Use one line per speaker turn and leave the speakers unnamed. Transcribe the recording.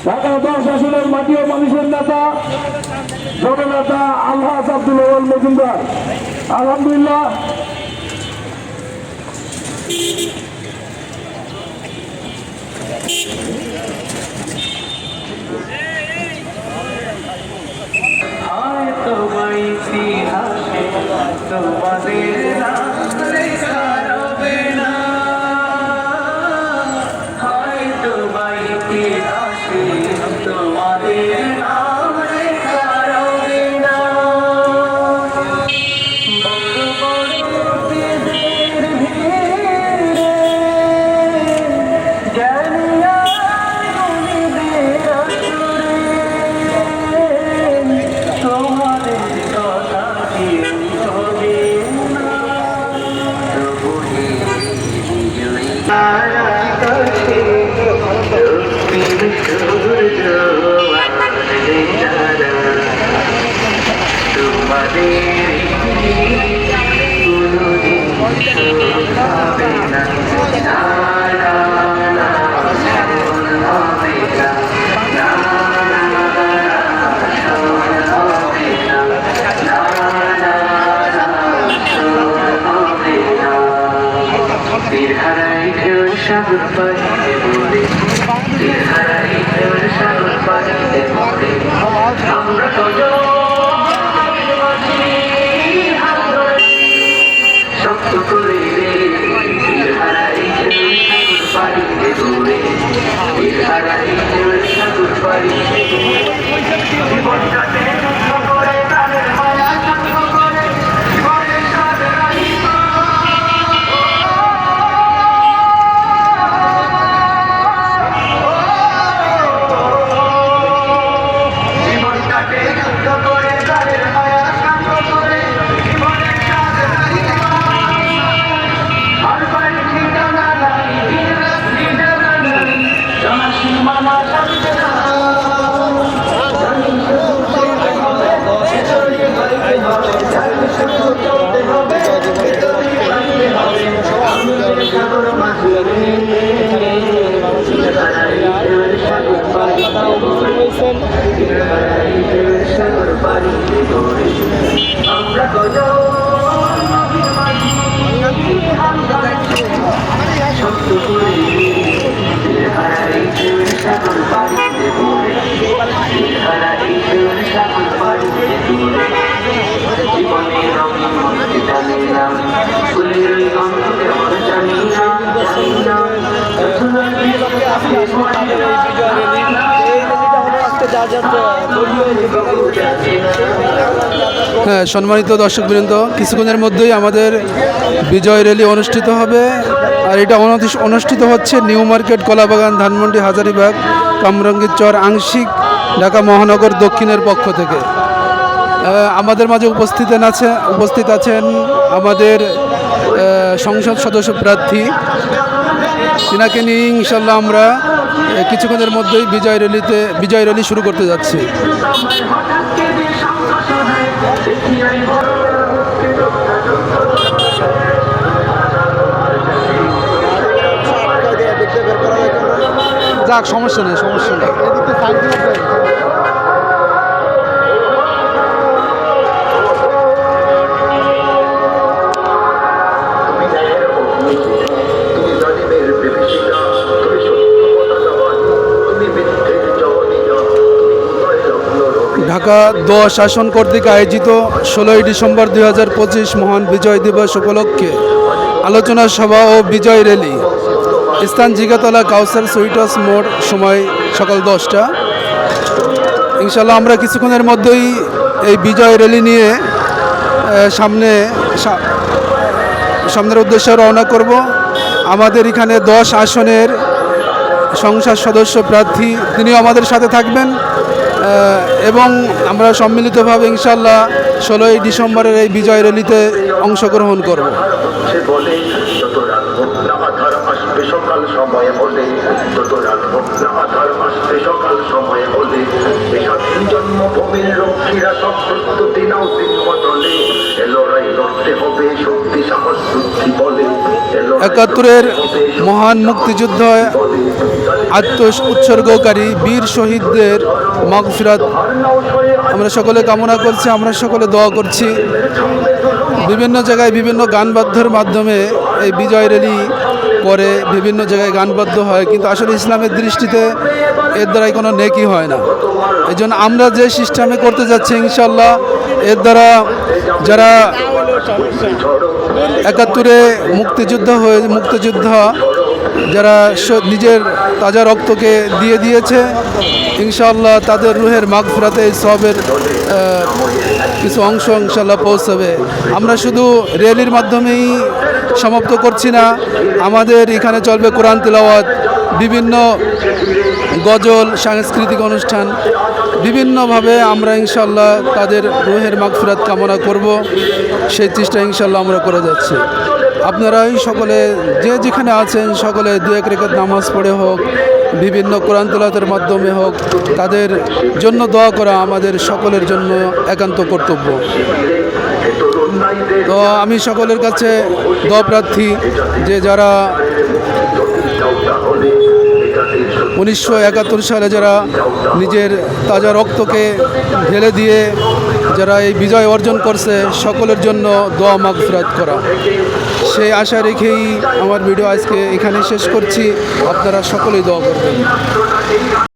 ঢাকা 10 আসনের মাটি ও মানুষের নেতা জননেতা আলহাজ আব্দুল আওয়াল মজুমদার। আলহামদুলিল্লাহ
হ্যাঁ, সম্মানিত দর্শকবৃন্দ, কিছুক্ষণের মধ্যেই আমাদের বিজয় র্যালি অনুষ্ঠিত হবে। আর এটা অনুষ্ঠিত হচ্ছে নিউ মার্কেট, কলাবাগান, ধানমন্ডি, হাজারীবাগ, কামরাঙ্গীরচর, আংশিক ঢাকা মহানগর দক্ষিণের পক্ষ থেকে। আমাদের মাঝে উপস্থিত আছেন আমাদের সংসদ সদস্য প্রার্থী। তিনাকে নিয়ে ইনশাল্লাহ আমরা কিছুক্ষণের মধ্যেই বিজয় র্যালি শুরু করতে যাচ্ছি। যাক, সমস্যা নেই। ঢাকা 10 আসন কর্তৃক আয়োজিত 16ই ডিসেম্বর 2025 মহান বিজয় দিবস উপলক্ষে আলোচনা সভা ও বিজয় র্যালি। স্থান জিগাতলা, কাউসার সুইট হাউস মোড়। সময় সকাল 10টা। ইনশাল্লাহ আমরা কিছুক্ষণের মধ্যেই এই বিজয় র্যালি নিয়ে সামনের উদ্দেশ্যে রওনা করব। আমাদের এখানে 10 আসনের সংসদ সদস্য প্রার্থী তিনিও আমাদের সাথে থাকবেন এবং আমরা সম্মিলিতভাবে ইনশাল্লাহ 16ই ডিসেম্বরের এই বিজয় র্যালিতে অংশগ্রহণ করব।
সকাল সময়ে বলে সকাল সময়ে বলে জন্মভূমির রক্ষীরা সব প্রস্তুতি নাও দিন বদলে। এ লড়াই লড়তে হবে শক্তি সাহস বুদ্ধি বলে, এ লড়াই
৭১-এর মহান মুক্তিযুদ্ধ আত্ম উৎসর্গকারী বীর শহীদদের মাগফিরাত আমরা সকলে কামনা করছি, আমরা সকলে দোয়া করছি। বিভিন্ন জায়গায় বিভিন্ন গানবাদ্যের মাধ্যমে এই বিজয় র্যালি করে, বিভিন্ন জায়গায় গানবাদ্য হয়, কিন্তু আসলে ইসলামের দৃষ্টিতে এর দ্বারাই কোনো নেকি হয় না। এই জন্য আমরা যে সিস্টেমে করতে যাচ্ছি ইনশাল্লাহ এর দ্বারা যারা ৭১-এ মুক্তিযোদ্ধা যারা নিজের তাজা রক্তকে দিয়ে দিয়েছে, ইনশাআল্লাহ তাদের রুহের মাগফিরাতে এই সবের কিছু অংশ ইনশাআল্লাহ পৌঁছাবে। আমরা শুধু র্যালির মাধ্যমেই সমাপ্ত করছি না, আমাদের এখানে চলবে কোরআন তিলাওয়াত, বিভিন্ন গজল, সাংস্কৃতিক অনুষ্ঠান, বিভিন্নভাবে আমরা ইনশাআল্লাহ তাদের রুহের মাগফিরাত কামনা করব। সেই চেষ্টা ইনশাআল্লাহ আমরা করে যাচ্ছি। আপনারাই সকলে যে যেখানে আছেন সকলে 2-1 রাকাত নামাজ পড়ে হোক, বিভিন্ন কোরআন তিলাওয়াতের মাধ্যমে হোক, তাদের জন্য দোয়া করা আমাদের সকলের জন্য একান্ত কর্তব্য। তো আমি সকলের কাছে দোয়া প্রার্থী যে যারা 1971 সালে যারা নিজের তাজা রক্তকে ঢেলে দিয়ে যারা এই বিজয় অর্জন করছে, সকলের জন্য দোয়া মাগফিরাত করা, সেই আশা রেখেই আমার ভিডিও আজকে এখানে শেষ করছি। আপনারা সকলেই দোয়া করবেন।